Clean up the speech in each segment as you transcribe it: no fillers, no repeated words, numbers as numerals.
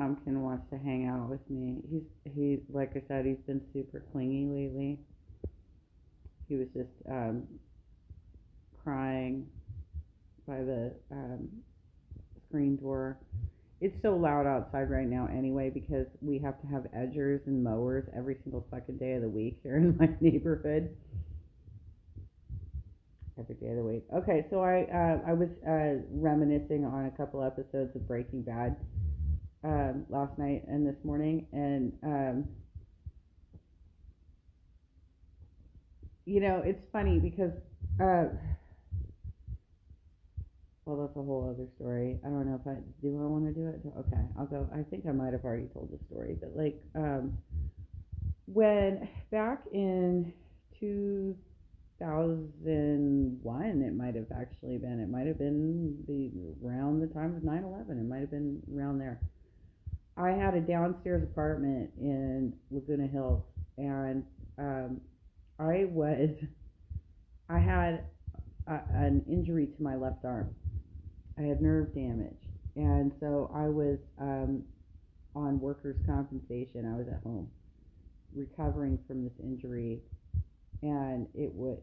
Pumpkin wants to hang out with me. He like I said, he's been super clingy lately. He was just crying by the screen door. It's so loud outside right now anyway because we have to have edgers and mowers every single fucking day of the week here in my neighborhood. Every day of the week. Okay, so I was reminiscing on a couple episodes of Breaking Bad last night and this morning, and it's funny because well, that's a whole other story. I don't know if I do. I want to do it. Okay, I'll go. I think I might have already told the story, but like when back in 2001, it might have actually been. It might have been around the time of 9/11. It might have been around there. I had a downstairs apartment in Laguna Hills, and I was I had an injury to my left arm. I had nerve damage, and so I was on workers' compensation. I was at home recovering from this injury, and it was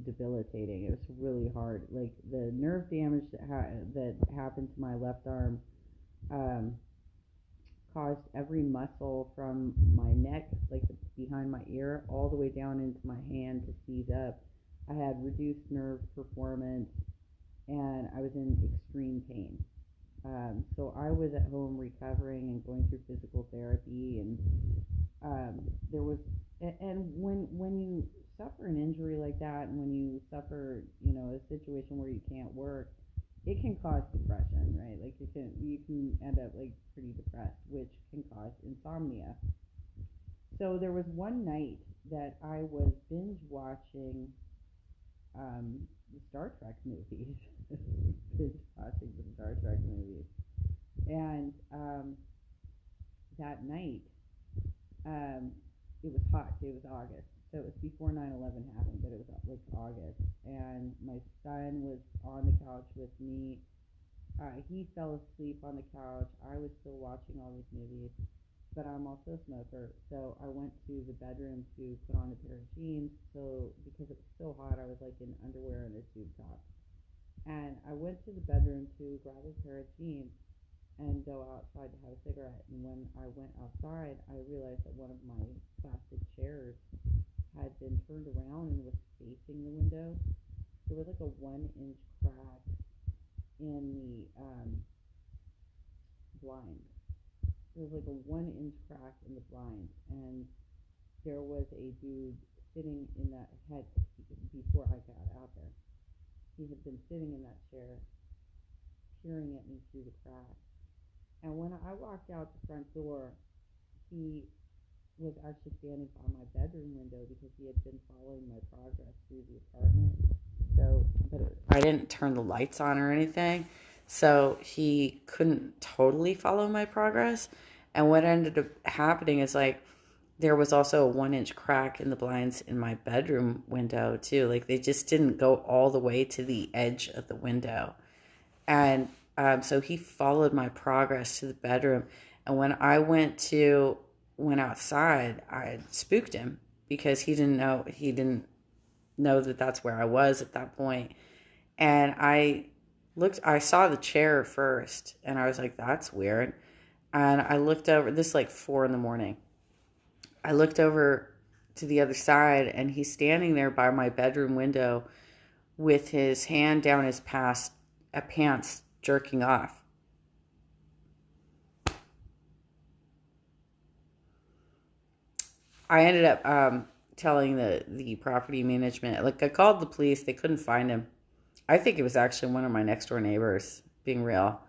debilitating. It was really hard. Like the nerve damage that happened to my left arm um, caused every muscle from my neck, like behind my ear, all the way down into my hand to seize up. I had reduced nerve performance, and I was in extreme pain. So I was at home recovering and going through physical therapy, and there was, and when you suffer an injury like that, and when you suffer, a situation where you can't work, it can cause depression, right? Like you can end up like pretty depressed, which can cause insomnia. So there was one night that I was binge watching the Star Trek movies. Binge watching the Star Trek movies. And that night, um, it was hot. It was August. So it was before 9/11 happened, but it was like August. And my son was on the couch with me. He fell asleep on the couch. I was still watching all these movies, but I'm also a smoker. So I went to the bedroom to put on a pair of jeans. So because it was so hot, I was like in underwear and a tube top. And I went to the bedroom to grab a pair of jeans and go outside to have a cigarette. And when I went outside, I realized that one of my plastic chairs had been turned around and was facing the window. There was like a 1 inch crack in the blinds. There was like a 1 inch crack in the blinds, and there was a dude sitting in that head before I got out there. He had been sitting in that chair, peering at me through the crack. And when I walked out the front door, he was actually standing by my bedroom window because he had been following my progress through the apartment. So, but I didn't turn the lights on or anything, so he couldn't totally follow my progress. And what ended up happening is like there was also a 1 inch crack in the blinds in my bedroom window too. Like they just didn't go all the way to the edge of the window. And so he followed my progress to the bedroom. And when I went outside, I spooked him because he didn't know that that's where I was at that point. And I saw the chair first, and I was like, that's weird. And I looked over, this is like 4 a.m. I looked over to the other side, and he's standing there by my bedroom window with his hand down his pants, jerking off. I ended up telling the property management. Like I called the police, they couldn't find him. I think it was actually one of my next door neighbors. Being real,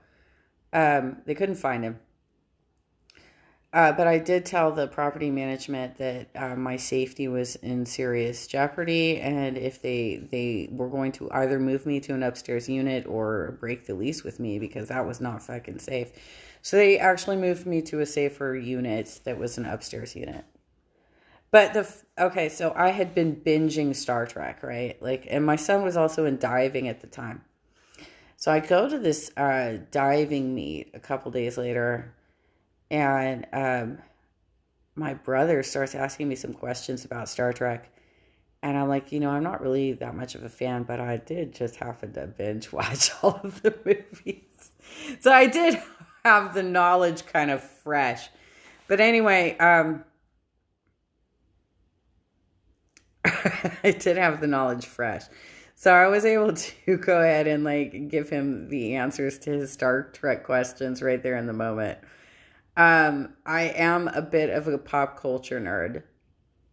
they couldn't find him. But I did tell the property management that my safety was in serious jeopardy, and if they were going to either move me to an upstairs unit or break the lease with me because that was not fucking safe. So they actually moved me to a safer unit that was an upstairs unit. But okay, so I had been binging Star Trek, right? Like, and my son was also in diving at the time. So I go to this diving meet a couple days later, and my brother starts asking me some questions about Star Trek. And I'm like, I'm not really that much of a fan, but I did just happen to binge watch all of the movies. So I did have the knowledge kind of fresh. But anyway, I did have the knowledge fresh. So I was able to go ahead and like give him the answers to his Star Trek questions right there in the moment. I am a bit of a pop culture nerd.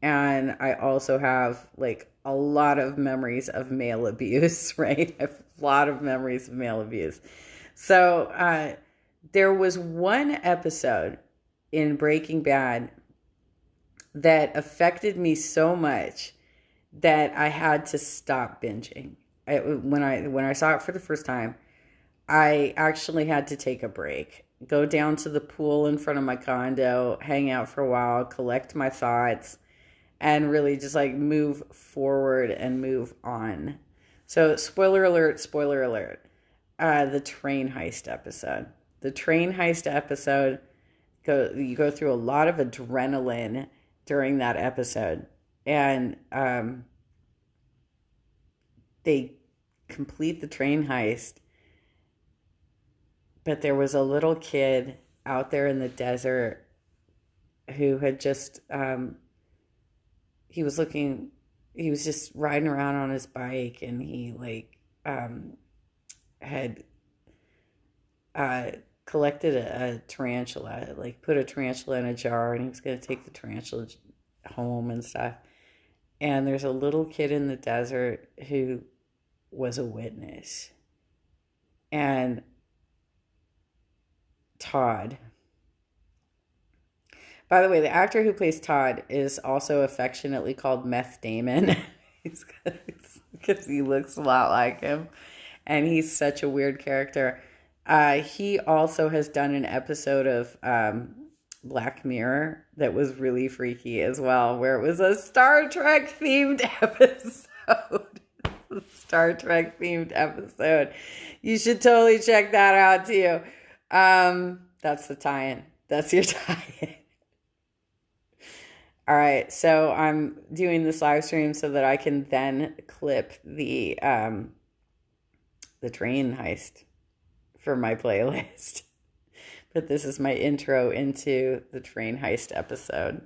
And I also have like a lot of memories of male abuse, right? I have a lot of memories of male abuse. So there was one episode in Breaking Bad that affected me so much that I had to stop binging. When I saw it for the first time, I actually had to take a break, go down to the pool in front of my condo, hang out for a while, collect my thoughts, and really just like move forward and move on. So spoiler alert, the train heist episode. The train heist episode, you go through a lot of adrenaline during that episode. And they complete the train heist. But there was a little kid out there in the desert who had just... he was just riding around on his bike, and he had collected a tarantula, like put a tarantula in a jar, and he was going to take the tarantula home and stuff. And there's a little kid in the desert who was a witness. And Todd, by the way, the actor who plays Todd is also affectionately called Meth Damon. Because he looks a lot like him. And he's such a weird character. He also has done an episode of Black Mirror that was really freaky as well, where it was a Star Trek themed episode. Star Trek themed episode. You should totally check that out too. That's the tie-in. That's your tie-in. All right, so I'm doing this live stream so that I can then clip the train heist for my playlist. But this is my intro into the train heist episode.